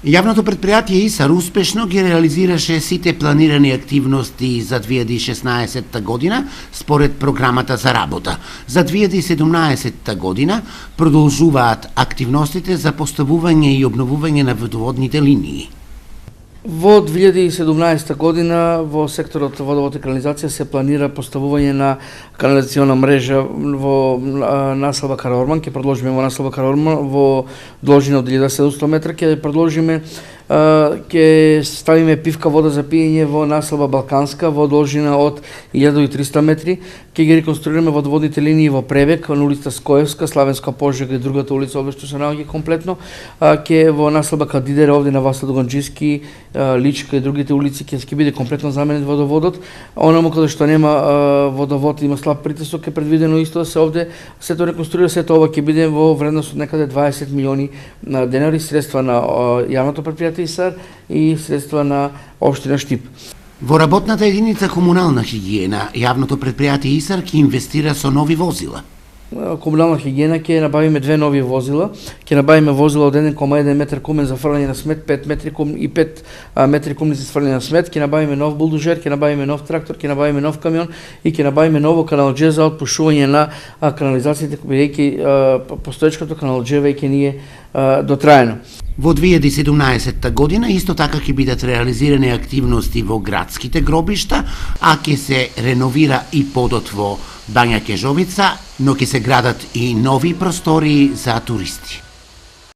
Јавното предпријатие ИСАР успешно ги реализираше сите планирани активности за 2016 година според програмата за работа. За 2017 година продолжуваат активностите за поставување и обновување на водоводните линии. Во 2017 година во секторот водовод и канализација се планира поставување на канализациона мрежа во населба Караорман. Ќе продолжиме во населба Караорман во должина од 1700 метра, ќе продолжиме ќе ставиме пивка вода за пиење во населба Балканска во должина од 1300 метри, ќе ги реконструираме водоводните линии во Пребек, на улица Скоевска, Славенска Пожега и другата улица овде што се наоѓа комплетно, ќе во населба Кадидере овде на Васил Дуганџиски, Личка и другите улици ќе биде комплетно заменет водоводот. Онаму каде што нема водовод, има слаб притисок, е предвидено исто да се овде се тоа реконструира. Сето ова ќе биде во вредност од некаде 20 милиони денари, средства на јавното предпријатие ИСАР и средства на општина Штип. Во работната единица комунална хигиена, јавното предпријатие ИСАР ќе инвестира со нови возила. Комунална хигиена ќе набавиме 2 нови возила, ќе набавиме возила од 1,1 метар кумен за фрлање на смет, 5 метри кубни и 5 метри кубни за фрлање на смет, ќе набавиме нов булдожер, ќе набавиме нов трактор, ќе набавиме нов камион и ќе набавиме ново каналџе за отпушување на канализациите, бидејќи постоечкото каналџе веќе ни е дотраено. Во 2017 година исто така ќе бидат реализирани активности во градските гробишта, а ќе се реновира и подот во Бања Кежовица, но ќе се градат и нови простории за туристи.